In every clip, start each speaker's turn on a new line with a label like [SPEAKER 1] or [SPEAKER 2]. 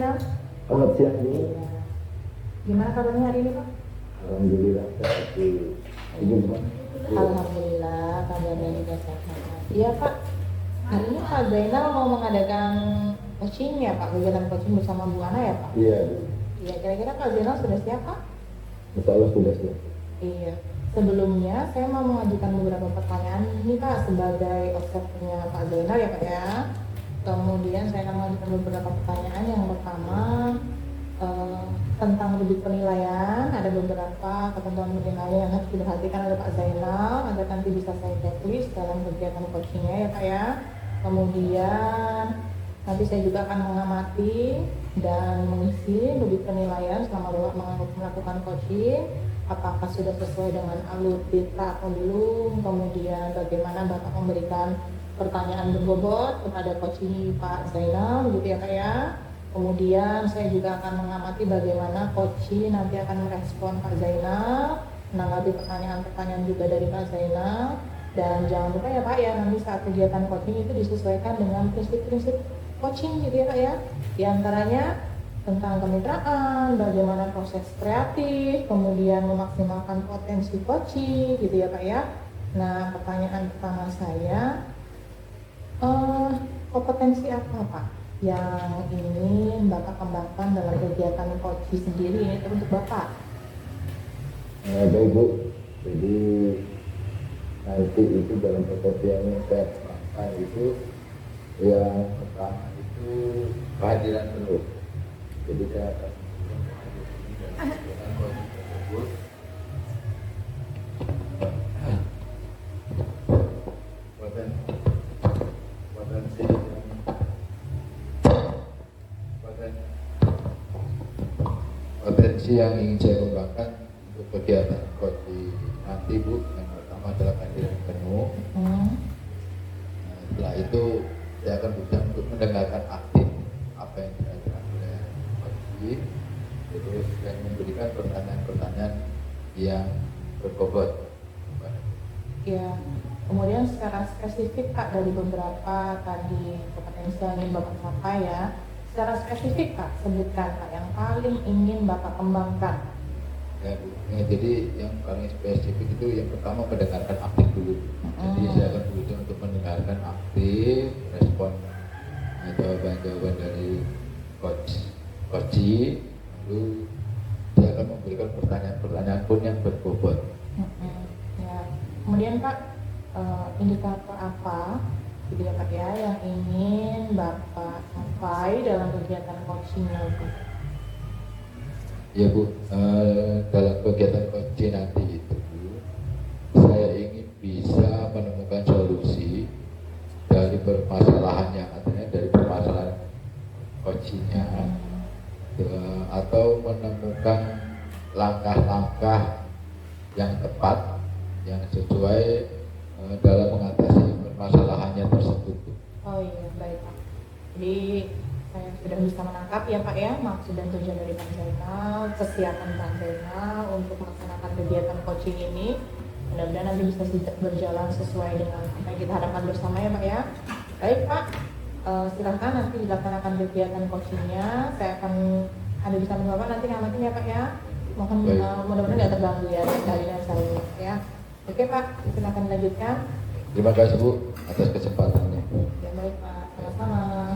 [SPEAKER 1] Zainal?
[SPEAKER 2] Selamat siang Bu.
[SPEAKER 1] Iya. Gimana kabarnya hari ini Pak?
[SPEAKER 2] Alhamdulillah sehat Bu. Ibu gimana?
[SPEAKER 1] Alhamdulillah kabarnya juga sehat. Iya Pak, hari ini Pak Zainal mau mengadakan coaching ya Pak, kegiatan coaching bersama Bu Ana ya Pak?
[SPEAKER 2] Iya Bu.
[SPEAKER 1] Iya, kira-kira Pak Zainal sudah siap Pak?
[SPEAKER 2] Insya Allah sudah siap.
[SPEAKER 1] Iya. Sebelumnya saya mau mengajukan beberapa pertanyaan ini Pak sebagai observernya Pak Zainal ya Pak ya. Kemudian saya akan mengajukan beberapa pertanyaan. Yang pertama tentang lebih penilaian, ada beberapa ketentuan penilaian yang harus diperhatikan oleh Pak Zainal agar nanti bisa saya checklist dalam kegiatan coachingnya ya Pak ya. Kemudian nanti saya juga akan mengamati dan mengisi lebih penilaian selama Bapak melakukan coaching, apakah sudah sesuai dengan alur data atau belum, kemudian bagaimana Bapak memberikan pertanyaan berbobot kepada coaching Pak Zainal begitu ya Pak ya. Kemudian saya juga akan mengamati bagaimana coaching nanti akan merespon Pak Zainal, menanggapi pertanyaan-pertanyaan juga dari Pak Zainal. Dan jangan lupa ya Pak ya, nanti saat kegiatan coaching itu disesuaikan dengan prinsip-prinsip coaching gitu ya Pak ya. Di antaranya tentang kemitraan, bagaimana proses kreatif, kemudian memaksimalkan potensi coaching gitu ya Pak ya. Nah, pertanyaan pertama saya, kompetensi apa Pak yang ingin Bapak kembangkan dalam kegiatan coaching sendiri ini untuk Bapak?
[SPEAKER 2] Baik Bu. Jadi nanti itu dalam potensi yang saya kembangkan itu yang pertama itu kehadiran penuh. Jadi saya akan menunjukkan coaching tersebut potensi yang ingin saya kembangkan untuk kegiatan coaching nanti Bu. Yang pertama adalah kehadiran penuh. Setelah itu saya akan berusaha untuk mendengarkan aktif apa yang dilakukan oleh coaching, terus dan memberikan pertanyaan-pertanyaan yang berbobot.
[SPEAKER 1] Ya, kemudian secara spesifik Pak dari beberapa tadi kompetensi yang ingin Bapak capai ya, secara spesifik Pak sebutkan Pak yang paling ingin Bapak kembangkan.
[SPEAKER 2] Ya Bu, jadi yang paling spesifik itu yang pertama mendengarkan aktif dulu. Jadi saya akan berusaha untuk mendengarkan aktif, respon jawaban-jawaban dari coaching, lalu saya akan memberikan pertanyaan-pertanyaan pun yang berbobot.
[SPEAKER 1] Ya. Kemudian Pak, indikator apa gitu ya Pak ya yang ingin Bapak capai dalam kegiatan coaching nanti?
[SPEAKER 2] Ya Bu, dalam kegiatan coaching nanti itu saya ingin bisa menemukan solusi dari permasalahan yang adanya, dari permasalahan coachingnya, atau menemukan langkah-langkah yang tepat yang sesuai dalam mengatasi permasalahannya tersebut.
[SPEAKER 1] Oh iya, baik Pak. Jadi saya sudah bisa menangkap ya Pak ya maksud dan tujuan dari Pak Zainal, kesiapan Pak Zainal untuk melaksanakan kegiatan coaching ini. Mudah-mudahan nanti bisa berjalan sesuai dengan apa yang kita harapkan bersama ya Pak ya. Baik Pak, silahkan nanti dilaksanakan kegiatan coachingnya. Saya akan Anda bisa menjawab nanti ngamatin ya Pak ya. Mohon mudah-mudahan tidak terganggu ya dari saya ya. Oke Pak, silakan lanjutkan.
[SPEAKER 2] Terima kasih Bu atas kesempatannya.
[SPEAKER 1] Ya baik Pak, sama-sama.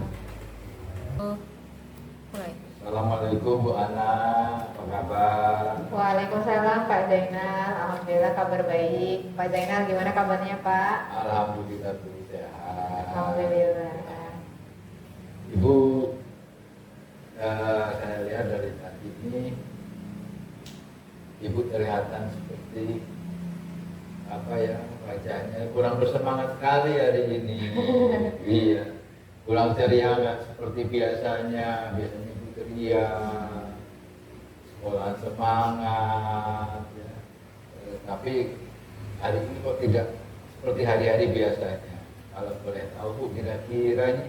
[SPEAKER 3] Mulai.
[SPEAKER 2] Assalamualaikum Bu Ana, apa kabar?
[SPEAKER 3] Waalaikumsalam Pak Zainal, alhamdulillah kabar baik. Pak Zainal gimana kabarnya Pak?
[SPEAKER 2] Alhamdulillah Bu sehat.
[SPEAKER 3] Alhamdulillah.
[SPEAKER 2] Ibu, saya lihat dari tadi ini Ibu kelihatan seperti apa ya, wajahnya kurang bersemangat sekali hari ini. Iya, kurang ceria, nggak seperti biasanya Ibu ceria, sekolahan semangat ya. Tapi hari ini kok tidak seperti hari-hari biasanya. Kalau boleh tahu Bu, kira-kira ini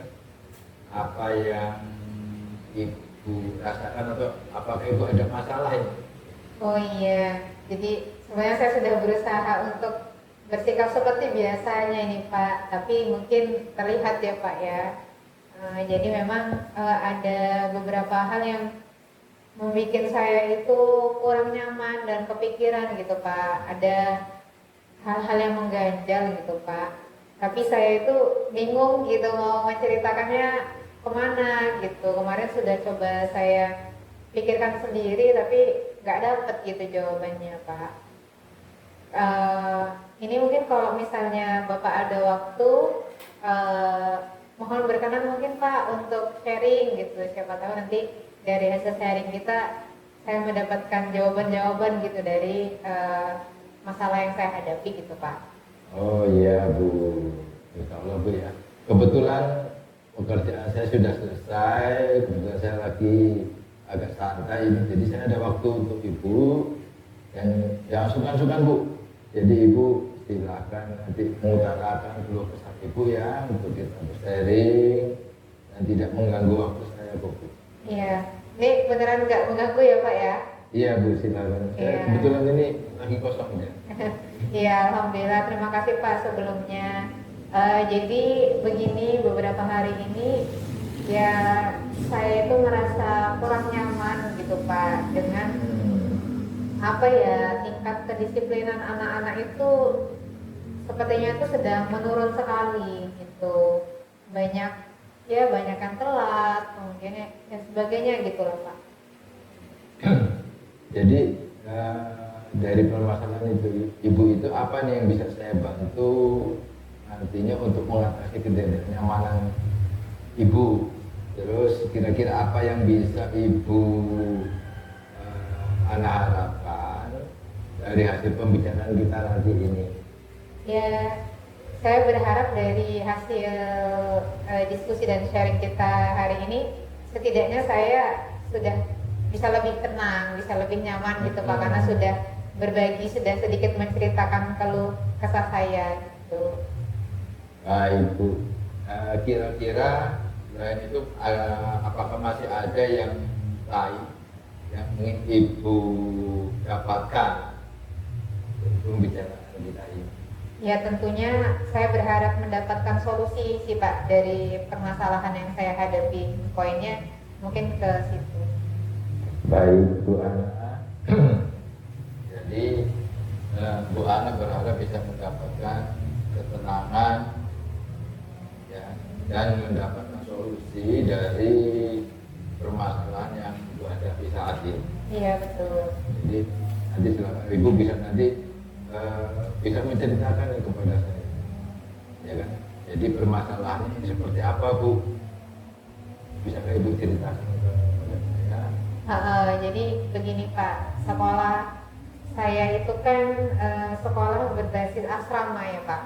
[SPEAKER 2] apa yang Ibu rasakan atau apakah Ibu ada masalah ini?
[SPEAKER 3] Oh iya, jadi sebenarnya saya sudah berusaha untuk bersikap seperti biasanya ini Pak, tapi mungkin terlihat ya Pak ya, Jadi memang ada beberapa hal yang membuat saya itu kurang nyaman dan kepikiran gitu Pak. Ada hal-hal yang mengganjal gitu Pak. Tapi saya itu bingung gitu mau menceritakannya kemana gitu. Kemarin sudah coba saya pikirkan sendiri tapi nggak dapet gitu jawabannya Pak. Ini mungkin kalau misalnya Bapak ada waktu, mohon berkenan mungkin Pak untuk sharing gitu. Siapa tahu nanti dari hasil sharing kita saya mendapatkan jawaban-jawaban gitu dari masalah yang saya hadapi gitu Pak.
[SPEAKER 2] Oh iya Bu, insya Allah Bu ya. Kebetulan pekerjaan saya sudah selesai, kebetulan saya lagi agak santai ini, jadi saya ada waktu untuk Ibu yang sungkan-sungkan Bu. Jadi Ibu silakan nanti mengutarakan keluh kesah Ibu ya untuk kita sharing dan tidak mengganggu waktu saya Bu.
[SPEAKER 3] Iya, ini beneran nggak mengganggu ya Pak ya?
[SPEAKER 2] Iya Bu, silakan. Saya
[SPEAKER 3] Iya.
[SPEAKER 2] kebetulan ini lagi kosong ya.
[SPEAKER 3] Iya, alhamdulillah. Terima kasih Pak sebelumnya. Jadi begini, beberapa hari ini ya saya itu merasa kurang nyaman gitu Pak dengan apa ya, tingkat kedisiplinan anak-anak itu sepertinya itu sedang menurun sekali gitu. Banyak yang telat, kemudian dan sebagainya gitu loh Pak.
[SPEAKER 2] Jadi dari permasalahan itu Ibu itu apa nih yang bisa saya bantu nantinya untuk mengatasi ketidaknyamanan Ibu? Terus kira-kira apa yang bisa Ibu Ana harapkan dari hasil pembicaraan kita nanti ini?
[SPEAKER 3] Ya, saya berharap dari hasil diskusi dan sharing kita hari ini, setidaknya saya sudah bisa lebih tenang, bisa lebih nyaman gitu Pak, karena sudah berbagi, sudah sedikit menceritakan keluh kesah saya gitu.
[SPEAKER 2] Baik Bu, kira-kira selain itu apakah masih ada yang lain yang ingin Ibu dapatkan dari pembicaraan kita ini?
[SPEAKER 3] Ya tentunya saya berharap mendapatkan solusi sih Pak dari permasalahan yang saya hadapi. Poinnya mungkin ke situ.
[SPEAKER 2] Baik Bu Ana. Jadi Bu Ana berharap bisa mendapatkan ketenangan ya, dan mendapatkan solusi dari permasalahan yang Ibu hadapi saat ini.
[SPEAKER 3] Iya betul.
[SPEAKER 2] Jadi nanti silakan Ibu bisa bisa menceritakan kepada saya, ya kan? Jadi permasalahannya ini seperti apa Bu? Bisa Ibu ceritakan kepada saya?
[SPEAKER 3] Jadi begini Pak, sekolah saya itu kan sekolah berbasis asrama ya Pak.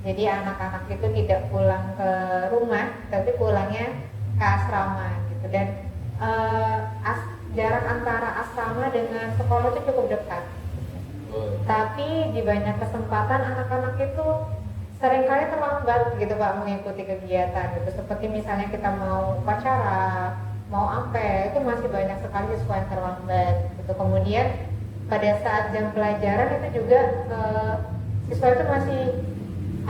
[SPEAKER 3] Jadi anak-anak itu tidak pulang ke rumah, tapi pulangnya ke asrama gitu. Dan jarak antara asrama dengan sekolah itu cukup dekat. Tapi di banyak kesempatan anak-anak itu seringkali terlambat gitu Pak mengikuti kegiatan gitu. Seperti misalnya kita mau upacara, mau apel, itu masih banyak sekali siswa yang terlambat gitu. Kemudian pada saat jam pelajaran itu juga siswa itu masih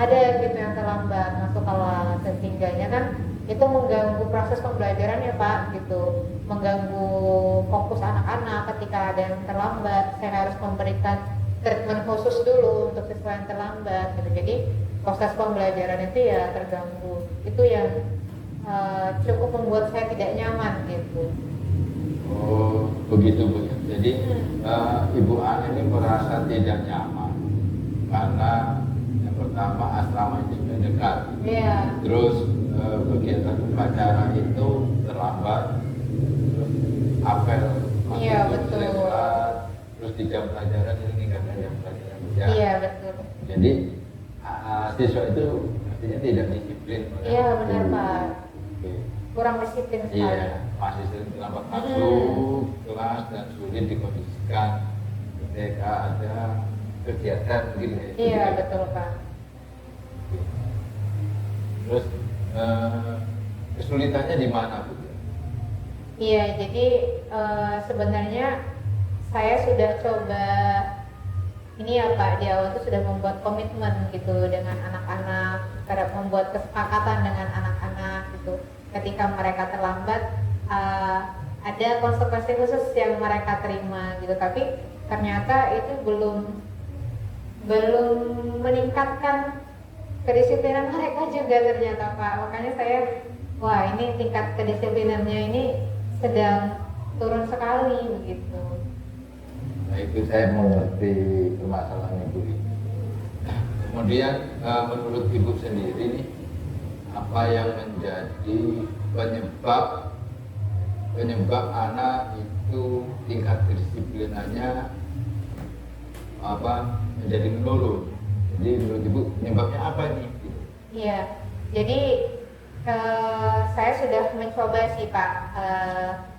[SPEAKER 3] ada gitu yang terlambat masuk kelas, sehingganya kan itu mengganggu proses pembelajaran ya Pak gitu, mengganggu fokus anak-anak ketika ada yang terlambat. Saya harus memberikan treatment khusus dulu untuk siswa yang terlambat gitu. Jadi proses pembelajaran itu ya terganggu. Itu yang cukup membuat saya tidak nyaman gitu.
[SPEAKER 2] Oh begitu Bu. Jadi Ibu Ana ini merasa tidak nyaman karena yang pertama asrama itu sudah dekat.
[SPEAKER 3] Iya.
[SPEAKER 2] Terus kegiatan upacara itu terlambat, terus apel
[SPEAKER 3] Iya, betul.
[SPEAKER 2] lewat, terus di jam pelajaran ini nggak ada jam pelajaran ya.
[SPEAKER 3] Iya betul.
[SPEAKER 2] Jadi siswa itu artinya tidak disiplin.
[SPEAKER 3] Iya benar Pak.
[SPEAKER 2] Oke.
[SPEAKER 3] Kurang disiplin sekali.
[SPEAKER 2] Iya, masih sering terlambat masuk kelas dan sulit dikondisikan ketika ada kegiatan gitu ya.
[SPEAKER 3] Iya betul Pak.
[SPEAKER 2] Terus kesulitannya di mana Bu?
[SPEAKER 3] Iya, jadi sebenarnya saya sudah coba ini ya Pak, di awal itu sudah membuat komitmen gitu dengan anak-anak, membuat kesepakatan dengan anak-anak gitu. gitu. Ketika mereka terlambat, ada konsekuensi khusus yang mereka terima gitu. Tapi ternyata itu belum meningkatkan kedisiplinan mereka juga ternyata Pak. Makanya saya, wah ini tingkat kedisiplinannya ini sedang turun sekali begitu.
[SPEAKER 2] Nah itu saya mengerti permasalahan Ibu ini. Kemudian menurut Ibu sendiri nih, apa yang menjadi penyebab anak itu tingkat kedisiplinannya menjadi menurun? Jadi menurut Ibu penyebabnya apa nih?
[SPEAKER 3] Iya, jadi saya sudah mencoba sih Pak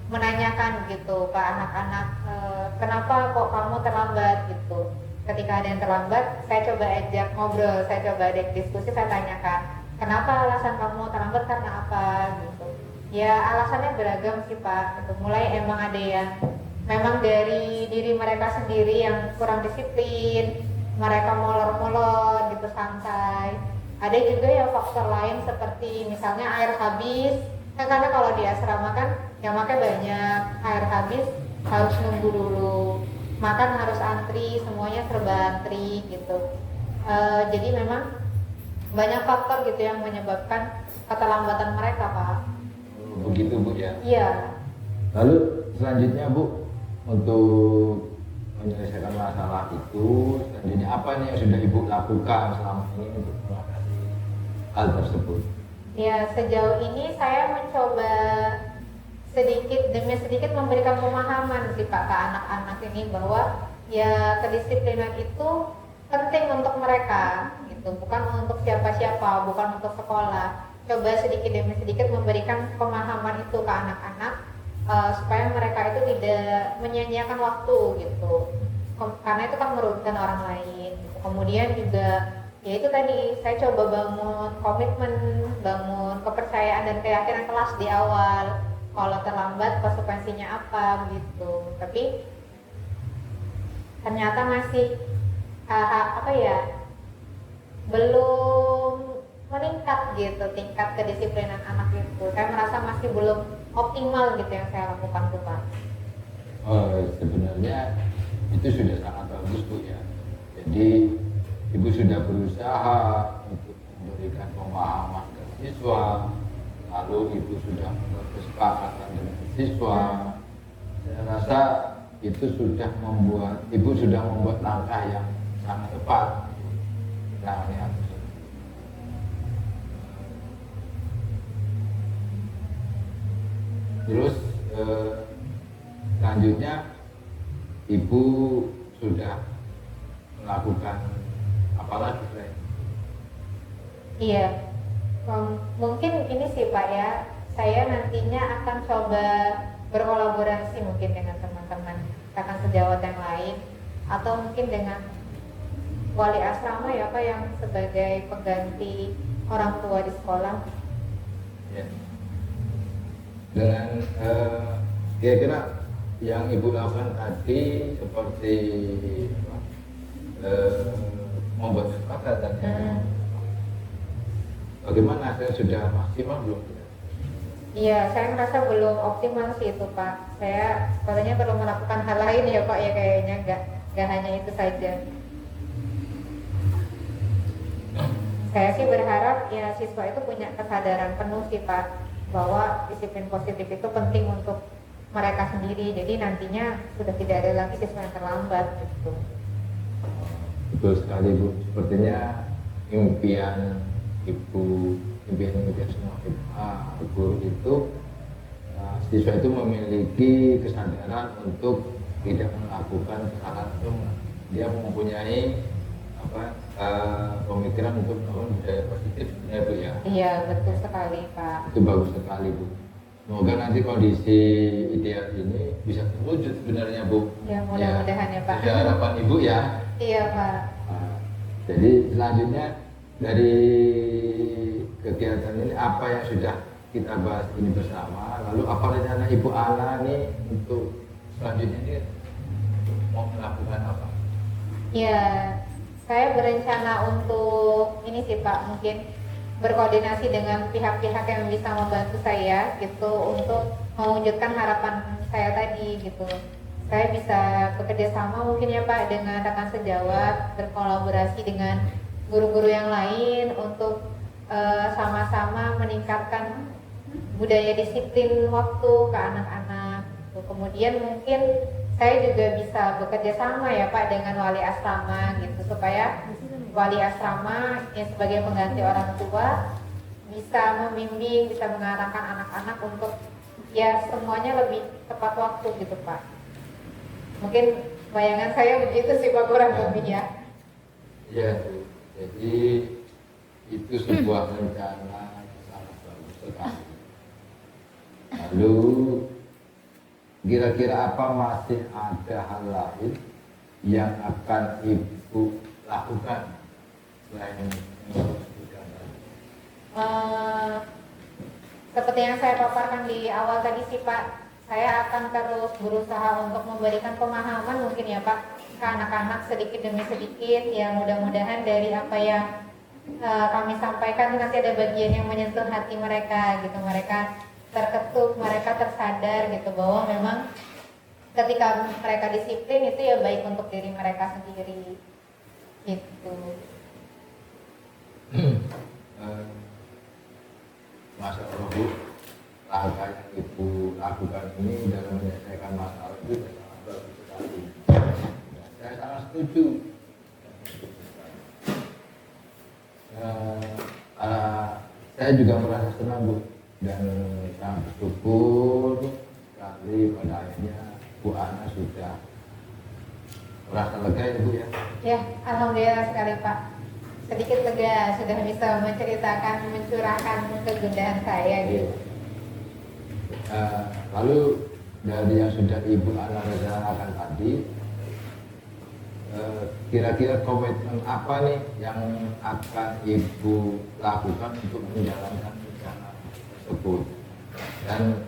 [SPEAKER 3] menanyakan gitu ke anak-anak, kenapa kok kamu terlambat gitu. Ketika ada yang terlambat, saya coba ajak ngobrol, saya coba ajak diskusi, saya tanyakan, kenapa alasan kamu terlambat, karena apa gitu. Ya alasannya beragam sih Pak, gitu. Mulai emang ada yang memang dari diri mereka sendiri yang kurang disiplin, mereka molor-molor gitu, santai. Ada juga ya faktor lain seperti misalnya air habis, karena kalau di asrama kan yang pakai banyak, air habis harus nunggu dulu, makan harus antri, semuanya serba antri gitu. Jadi memang banyak faktor gitu yang menyebabkan keterlambatan mereka Pak.
[SPEAKER 2] Begitu Bu ya?
[SPEAKER 3] Iya.
[SPEAKER 2] Lalu selanjutnya Bu, untuk menyelesaikan masalah itu, selanjutnya apa nih yang sudah Ibu lakukan selama ini untuk mengatasi hal tersebut?
[SPEAKER 3] Ya sejauh ini saya mencoba sedikit demi sedikit memberikan pemahaman sih Pak ke anak-anak ini bahwa ya kedisiplinan itu penting untuk mereka gitu, bukan untuk siapa-siapa, bukan untuk sekolah. Coba sedikit demi sedikit memberikan pemahaman itu ke anak-anak supaya mereka itu tidak menyia-nyiakan waktu gitu, karena itu kan merugikan orang lain gitu. Kemudian juga ya itu tadi saya coba bangun komitmen, bangun kepercayaan dan keyakinan kelas di awal, kalau terlambat konsekuensinya apa gitu. Tapi ternyata masih belum meningkat gitu tingkat kedisiplinan anak itu. Saya merasa masih belum optimal gitu yang saya lakukan tuh Pak.
[SPEAKER 2] Sebenarnya itu sudah sangat bagus Bu ya. Jadi Ibu sudah berusaha untuk memberikan pemahaman ke siswa, lalu Ibu sudah berkesepakatan dengan siswa. Saya rasa itu sudah membuat Ibu sudah membuat langkah yang sangat tepat. Terus selanjutnya Ibu sudah melakukan apa lagi?
[SPEAKER 3] Iya, mungkin ini sih Pak ya, saya nantinya akan coba berkolaborasi mungkin dengan teman-teman rekan sejawat yang lain, atau mungkin dengan wali asrama ya Pak yang sebagai pengganti orang tua di sekolah.
[SPEAKER 2] Ya. Dengan kira-kira yang Ibu lakukan tadi seperti membuat kesepakatan, bagaimana? Saya sudah maksimal belum?
[SPEAKER 3] Iya, saya merasa belum optimal sih itu Pak. Saya sebenarnya perlu melakukan hal lain ya Pak ya, kayaknya nggak hanya itu saja. Saya sih berharap ya siswa itu punya kesadaran penuh sih Pak, bahwa disiplin positif itu penting untuk mereka sendiri. Jadi nantinya sudah tidak ada lagi siswa yang terlambat gitu.
[SPEAKER 2] Betul sekali Bu. Sepertinya impian semua guru itu siswa itu memiliki kesadaran untuk tidak melakukan kesalahan, itu dia mempunyai pemikiran untuk melakukan budaya positif ya Bu ya.
[SPEAKER 3] Iya betul sekali Pak.
[SPEAKER 2] Itu bagus sekali Bu. Semoga nanti kondisi ideal ini bisa terwujud sebenarnya Bu.
[SPEAKER 3] Ya mudah-mudahan ya Pak.
[SPEAKER 2] Itu harapan Ibu ya.
[SPEAKER 3] Iya Pak.
[SPEAKER 2] Jadi selanjutnya dari kegiatan ini apa yang sudah kita bahas ini bersama, lalu apa rencana Ibu Ana nih untuk selanjutnya ini mau melakukan apa?
[SPEAKER 3] Ya, saya berencana untuk ini sih Pak, mungkin berkoordinasi dengan pihak-pihak yang bisa membantu saya gitu untuk mewujudkan harapan saya tadi gitu. Saya bisa bekerja sama mungkin ya Pak dengan rekan sejawat, berkolaborasi dengan guru-guru yang lain untuk sama-sama meningkatkan budaya disiplin waktu ke anak-anak. Kemudian mungkin saya juga bisa bekerja sama ya Pak dengan wali asrama gitu supaya wali asrama yang sebagai pengganti orang tua bisa membimbing, bisa mengarahkan anak-anak untuk ya semuanya lebih tepat waktu gitu Pak. Mungkin bayangan saya begitu sih Pak kurang lebih ya.
[SPEAKER 2] Ya, jadi itu sebuah rencana sangat bagus sekali. Lalu kira-kira apa masih ada hal lain yang akan Ibu lakukan selain menyebutkan tadi?
[SPEAKER 3] Seperti yang saya paparkan di awal tadi sih Pak, saya akan terus berusaha untuk memberikan pemahaman mungkin ya Pak ke anak-anak sedikit demi sedikit, yang mudah-mudahan dari apa yang kami sampaikan nanti ada bagian yang menyentuh hati mereka gitu, mereka terketuk, mereka tersadar gitu bahwa memang ketika mereka disiplin itu ya baik untuk diri mereka sendiri gitu.
[SPEAKER 2] Masya Allah Bu, langkah yang Ibu lakukan ini dalam menyelesaikan masalah itu sangat bagus sekali. Saya sangat setuju. Saya juga merasa senang Bu dan sangat bersyukur sekali pada akhirnya Bu Ana sudah merasa lega ya Bu ya.
[SPEAKER 3] Ya, alhamdulillah sekali Pak. Sedikit lega sudah bisa menceritakan, mencurahkan kegundahan saya gitu.
[SPEAKER 2] Lalu dari yang sudah Ibu Ana rencanakan tadi, kira-kira komitmen apa nih yang akan Ibu lakukan untuk menjalankan rencana tersebut? Dan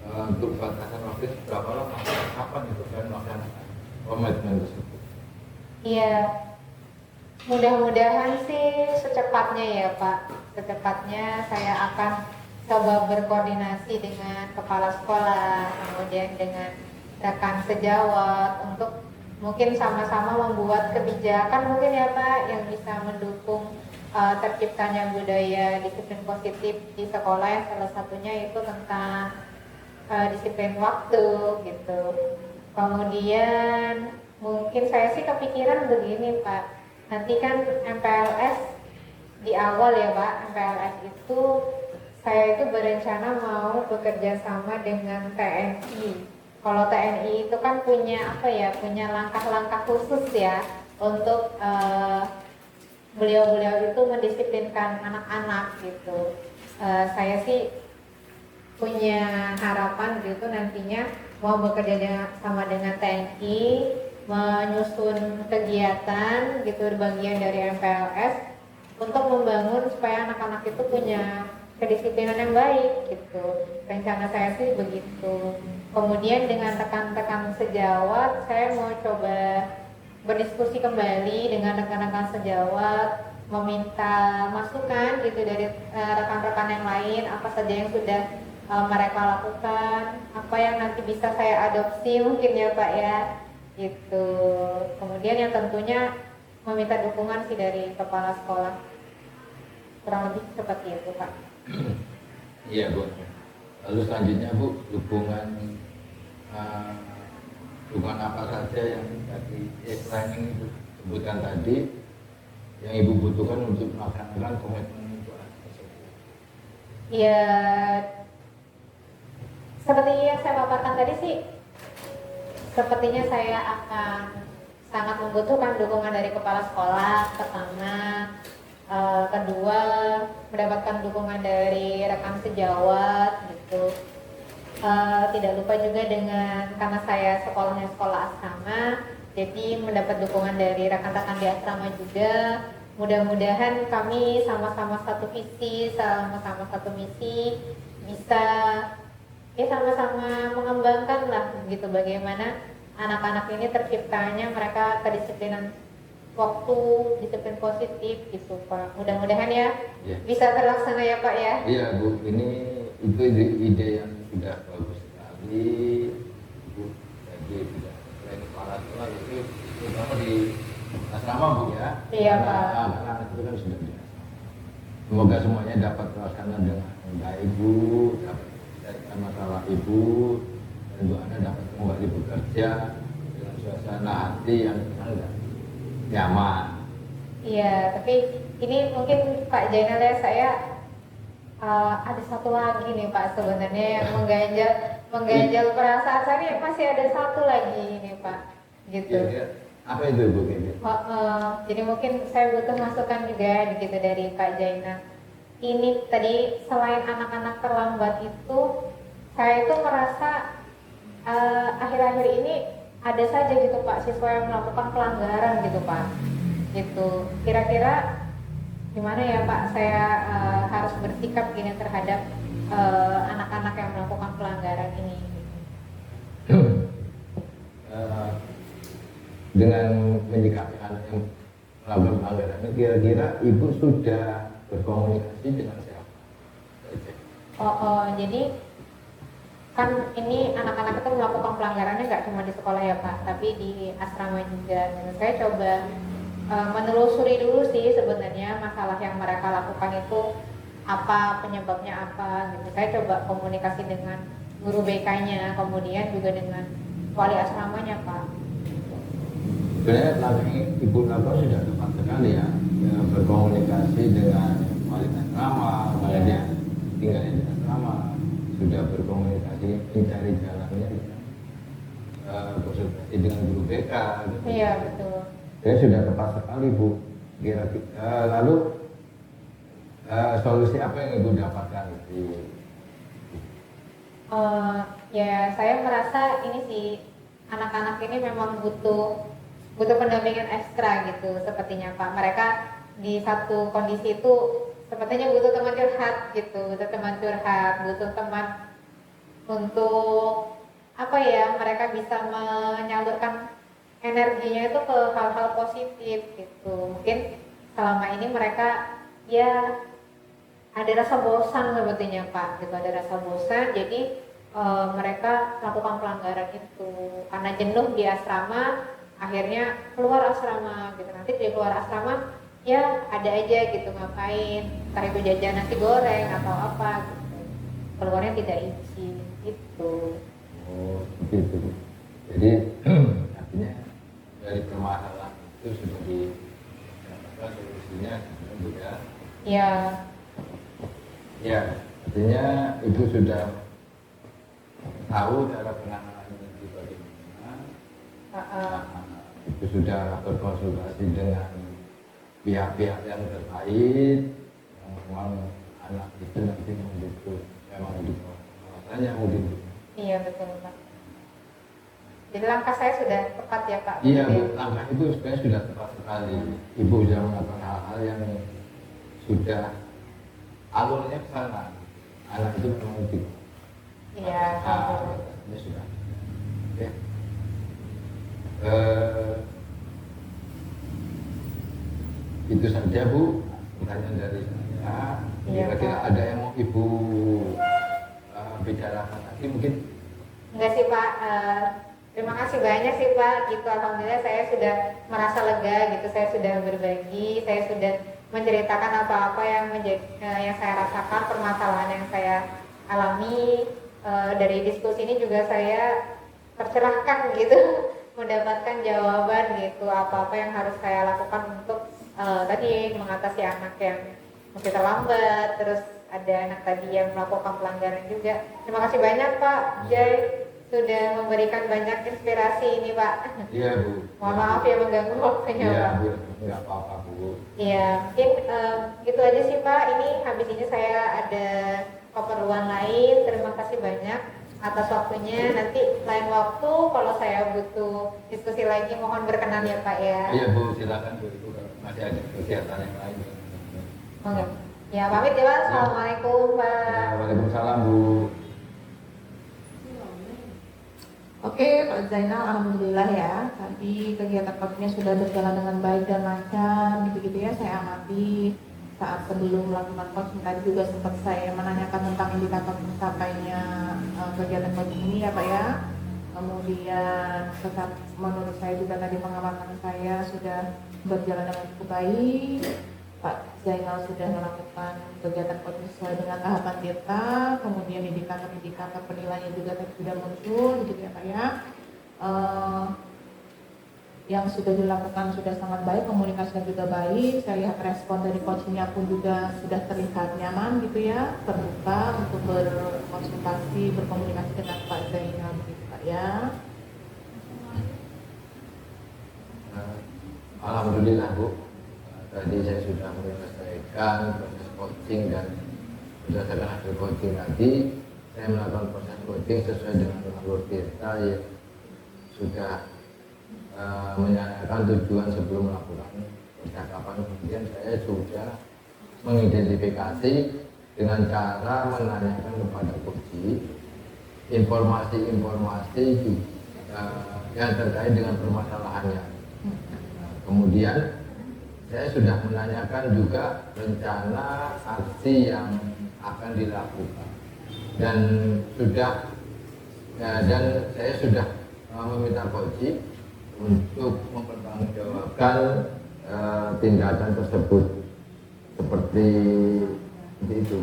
[SPEAKER 2] untuk batasan waktu berapa lama? Kapan itu akan melaksanakan komitmen tersebut?
[SPEAKER 3] Iya, mudah-mudahan sih secepatnya ya Pak. Secepatnya saya akan coba berkoordinasi dengan kepala sekolah, kemudian dengan rekan sejawat untuk mungkin sama-sama membuat kebijakan mungkin ya Pak yang bisa mendukung terciptanya budaya disiplin positif di sekolah, yang salah satunya itu tentang disiplin waktu gitu. Kemudian mungkin saya sih kepikiran begini Pak, nanti kan MPLS di awal ya Pak, MPLS itu saya itu berencana mau bekerja sama dengan TNI. Kalau TNI itu kan punya apa ya, punya langkah-langkah khusus ya untuk beliau-beliau itu mendisiplinkan anak-anak gitu. Saya sih punya harapan gitu nantinya mau bekerja sama dengan TNI, menyusun kegiatan gitu bagian dari MPLS untuk membangun supaya anak-anak itu punya kedisiplinan yang baik gitu. Rencana saya sih begitu. Kemudian dengan rekan-rekan sejawat saya mau coba berdiskusi kembali dengan rekan-rekan sejawat, meminta masukan gitu dari rekan-rekan yang lain, apa saja yang sudah mereka lakukan, apa yang nanti bisa saya adopsi mungkin ya Pak ya gitu. Kemudian yang tentunya meminta dukungan sih dari kepala sekolah, kurang lebih seperti itu Pak.
[SPEAKER 2] Iya Bu. Lalu selanjutnya Bu, dukungan apa saja yang tadi selain yang Ibu sebutkan tadi yang Ibu butuhkan untuk melaksanakan komitmen itu tersebut?
[SPEAKER 3] Ya, seperti yang saya paparkan tadi sih, sepertinya saya akan sangat membutuhkan dukungan dari kepala sekolah pertama. Kedua, mendapatkan dukungan dari rekan sejawat gitu. Tidak lupa juga dengan, karena saya sekolahnya sekolah asrama, jadi mendapat dukungan dari rekan-rekan di asrama juga. Mudah-mudahan kami sama-sama satu visi, sama-sama satu misi, bisa ya sama-sama mengembangkan lah gitu bagaimana anak-anak ini terciptanya mereka kedisiplinan waktu, disiplin positif gitu Pak. Mudah-mudahan ya
[SPEAKER 2] Ya.
[SPEAKER 3] bisa terlaksana ya Pak ya.
[SPEAKER 2] Iya Bu, itu ide yang sudah bagus sekali Bu. Jadi tidak selain kepala sekolah itu terutama di asrama Bu ya.
[SPEAKER 3] Iya,
[SPEAKER 2] Karena
[SPEAKER 3] Pak.
[SPEAKER 2] anak-anak itu kan sudah di asrama. Semoga semuanya dapat terlaksana dengan baik Bu, dapat menyelesaikan masalah Ibu, dan Bu Ana dapat kembali bekerja dengan suasana hati yang tenang dan nyaman.
[SPEAKER 3] Iya, tapi ini mungkin Pak Jainal ya, saya ada satu lagi nih Pak sebenarnya yang mengganjal perasaan saya nih, masih ada satu lagi ini Pak gitu.
[SPEAKER 2] Kira-kira apa itu Bu?
[SPEAKER 3] Jadi mungkin saya butuh masukan juga gitu dari Pak Jainal. Ini tadi selain anak-anak terlambat itu, saya itu merasa akhir-akhir ini ada saja gitu Pak siswa yang melakukan pelanggaran gitu Pak. Gitu. Kira-kira gimana ya Pak saya harus bersikap gini terhadap anak-anak yang melakukan pelanggaran ini?
[SPEAKER 2] Dengan menyikapi anak yang melakukan pelanggaran, kira-kira Ibu sudah berkomunikasi dengan siapa?
[SPEAKER 3] Jadi kan ini anak-anak itu melakukan pelanggarannya nggak cuma di sekolah ya Pak, tapi di asrama juga. Dan saya coba menelusuri dulu sih sebenarnya masalah yang mereka lakukan itu apa, penyebabnya apa gitu. Saya coba komunikasi dengan guru BK-nya, kemudian juga dengan wali asramanya Pak.
[SPEAKER 2] Sebenarnya langkah Ibu lakukan sudah tepat sekali ya, berkomunikasi dengan wali asrama, mana dia tinggal di asrama, sudah berkomunikasi mencari jalannya dengan konsultasi dengan guru BK. Gitu.
[SPEAKER 3] Iya betul.
[SPEAKER 2] Saya sudah tepat sekali Bu. Kira-kira lalu solusi apa yang Ibu dapatkan di
[SPEAKER 3] Ya saya merasa ini sih anak-anak ini memang butuh pendampingan ekstra gitu sepertinya Pak. Mereka di satu kondisi itu sepertinya butuh teman curhat gitu, butuh teman untuk apa ya, mereka bisa menyalurkan energinya itu ke hal-hal positif gitu. Mungkin selama ini mereka ya ada rasa bosan sepertinya Pak gitu, ada rasa bosan jadi mereka melakukan pelanggaran itu karena jenuh di asrama, akhirnya keluar asrama gitu. Nanti dia keluar asrama ya ada aja gitu ngapain, entah itu jajan nasi goreng atau apa gitu, keluarnya tidak izin gitu.
[SPEAKER 2] Oh begitu Bu. Jadi artinya dari permasalahan itu sudah didapatkan solusinya Bu ya.
[SPEAKER 3] Ya.
[SPEAKER 2] Ya, artinya Ibu sudah tahu cara penanganannya itu bagaimana. Ibu sudah berkonsultasi dengan pihak-pihak yang terkait, yang memang anak itu nanti membutuhkan memang di kawasannya mungkin.
[SPEAKER 3] Iya betul Pak. Jadi langkah saya sudah tepat ya Pak.
[SPEAKER 2] Iya Bu, langkah itu sebenarnya sudah tepat sekali. Ibu sudah melakukan hal-hal yang sudah alurnya ke sana. Anak itu memang di
[SPEAKER 3] Iya.
[SPEAKER 2] ini sudah. Oke. Itu saja Bu pertanyaan dari saya.
[SPEAKER 3] Iya,
[SPEAKER 2] Kira-kira
[SPEAKER 3] Pak.
[SPEAKER 2] ada yang mau Ibu bicarakan lagi mungkin?
[SPEAKER 3] Enggak sih Pak, terima kasih banyak sih Pak gitu. Alhamdulillah saya sudah merasa lega gitu, saya sudah berbagi, saya sudah menceritakan apa-apa yang yang saya rasakan, permasalahan yang saya alami. Dari diskusi ini juga saya tercerahkan gitu mendapatkan jawaban gitu apa-apa yang harus saya lakukan untuk tadi mengatasi anak yang masih terlambat, terus ada anak tadi yang melakukan pelanggaran juga. Terima kasih banyak Pak Jai sudah memberikan banyak inspirasi ini Pak.
[SPEAKER 2] Iya Bu.
[SPEAKER 3] Mohon maaf ya mengganggu waktunya
[SPEAKER 2] Iya
[SPEAKER 3] Pak.
[SPEAKER 2] Bu, nggak apa-apa Bu.
[SPEAKER 3] Iya, mungkin gitu aja sih Pak. Ini habis ini saya ada keperluan lain. Terima kasih banyak atas waktunya. Nanti lain waktu kalau saya butuh diskusi lagi mohon berkenan ya Pak ya.
[SPEAKER 2] Iya Bu, silakan Bu, Ibu kalau masih ada kegiatan yang lain.
[SPEAKER 3] Oke. Ya pamit ya Pak. Assalamualaikum Pak.
[SPEAKER 2] Waalaikumsalam Bu.
[SPEAKER 1] Oke, Pak Zainal, alhamdulillah ya. Tadi kegiatan coachingnya sudah berjalan dengan baik dan lancar, gitu-gitu ya. Saya amati saat sebelum melakukan coaching tadi juga sempat saya menanyakan tentang indikator pencapaiannya kegiatan coaching ini ya Pak ya. Kemudian tetap menurut saya juga tadi pengamatan saya sudah berjalan dengan cukup baik. Pak Zainal sudah melakukan kegiatan coaching sesuai dengan tahapan kita, kemudian indikator-indikator penilaiannya juga tadi sudah muncul, gitu ya Pak ya. Yang sudah dilakukan sudah sangat baik, komunikasinya juga baik. Saya lihat respon dari coachingnya pun juga sudah terlihat nyaman, gitu ya, terbuka untuk berkonsultasi, berkomunikasi dengan Pak Zainal, gitu Pak ya.
[SPEAKER 2] Alhamdulillah Bu. Tadi saya sudah menyelesaikan proses coaching dan berdasarkan hasil coaching tadi saya melakukan proses coaching sesuai dengan alur kita yang sudah menyatakan tujuan sebelum melakukan percakapan. Kemudian saya sudah mengidentifikasi dengan cara menanyakan kepada coach informasi-informasi yang terkait dengan permasalahannya. Kemudian saya sudah menanyakan juga rencana aksi yang akan dilakukan dan saya sudah meminta coach untuk mempertanggungjawabkan tindakan tersebut seperti itu.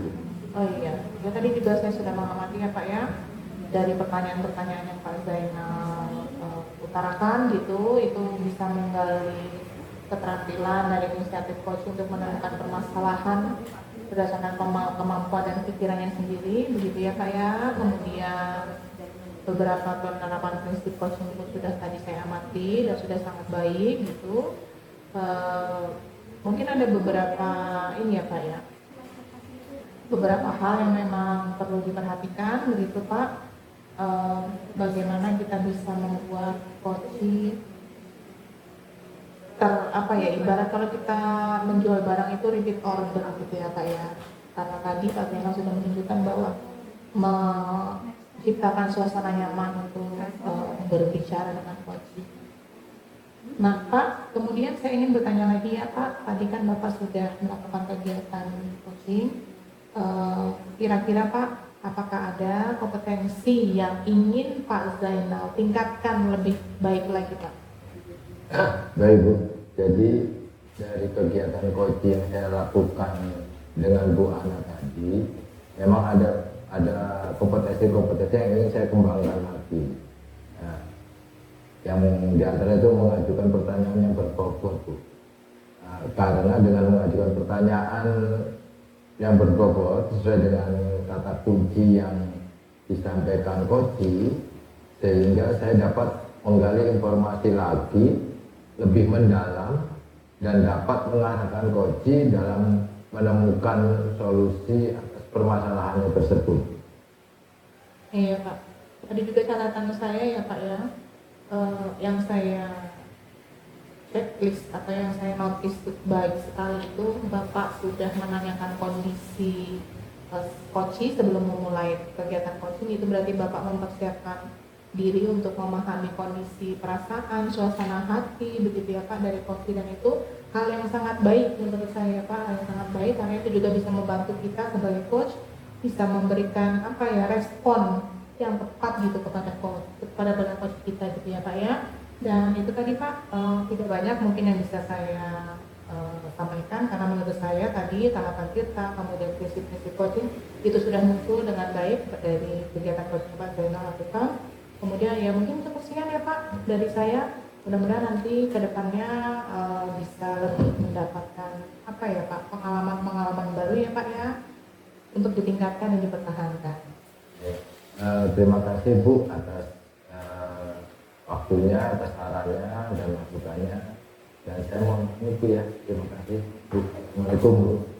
[SPEAKER 1] Oh iya, ya tadi juga saya sudah mengamati ya Pak ya, dari pertanyaan-pertanyaan yang Pak Zainal utarakan gitu, itu bisa menggali keterampilan dari inisiatif coach untuk menemukan permasalahan berdasarkan kemampuan dan pikirannya sendiri, begitu ya Pak ya. Kemudian beberapa penerapan prinsip coaching pun sudah tadi saya amati dan sudah sangat baik gitu. Mungkin ada beberapa ini ya Pak ya, beberapa hal yang memang perlu diperhatikan begitu Pak. Bagaimana kita bisa membuat coaching ibarat kalau kita menjual barang itu repeat order gitu ya Pak ya. Karena tadi Pak Zainal sudah menunjukkan bahwa menciptakan suasana nyaman untuk berbicara dengan coaching. Nah Pak, kemudian saya ingin bertanya lagi ya Pak, tadi kan Bapak sudah melakukan kegiatan coaching, kira-kira Pak, apakah ada kompetensi yang ingin Pak Zainal tingkatkan lebih baik lagi Pak?
[SPEAKER 2] Baik Bu, jadi dari kegiatan coaching yang saya lakukan dengan Bu Ana tadi, memang ada kompetensi-kompetensi yang ingin saya kembangkan lagi. Nah, yang diantara itu mengajukan pertanyaan yang berbobot Bu. Nah, karena dengan mengajukan pertanyaan yang berbobot sesuai dengan kata kunci yang disampaikan coaching, sehingga saya dapat menggali informasi lagi lebih mendalam dan dapat mengarahkan coach dalam menemukan solusi atas permasalahannya tersebut.
[SPEAKER 1] Iya Pak, tadi juga catatan saya ya Pak ya, yang saya checklist atau yang saya notice baik sekali itu Bapak sudah menanyakan kondisi coach sebelum memulai kegiatan coaching, itu berarti Bapak mempersiapkan diri untuk memahami kondisi perasaan, suasana hati, begitu ya Pak, dari coach, dan itu hal yang sangat baik menurut saya Pak, hal yang sangat baik karena itu juga bisa membantu kita sebagai coach bisa memberikan respon yang tepat gitu kepada coach kita gitu ya Pak ya. Dan itu tadi Pak, tidak banyak mungkin yang bisa saya sampaikan karena menurut saya tadi tahapan kita, kemudian prinsip-prinsip coaching itu sudah muncul dengan baik dari kegiatan coaching Pak Zainal lakukan. Kemudian ya mungkin cukup sekian ya Pak dari saya. Mudah-mudahan nanti kedepannya bisa lebih mendapatkan Pak, pengalaman-pengalaman baru ya Pak ya, untuk ditingkatkan dan dipertahankan.
[SPEAKER 2] Terima kasih Bu atas waktunya, atas sarannya dan masukannya. Dan saya mohon itu ya, terima kasih Bu. Assalamualaikum Bu.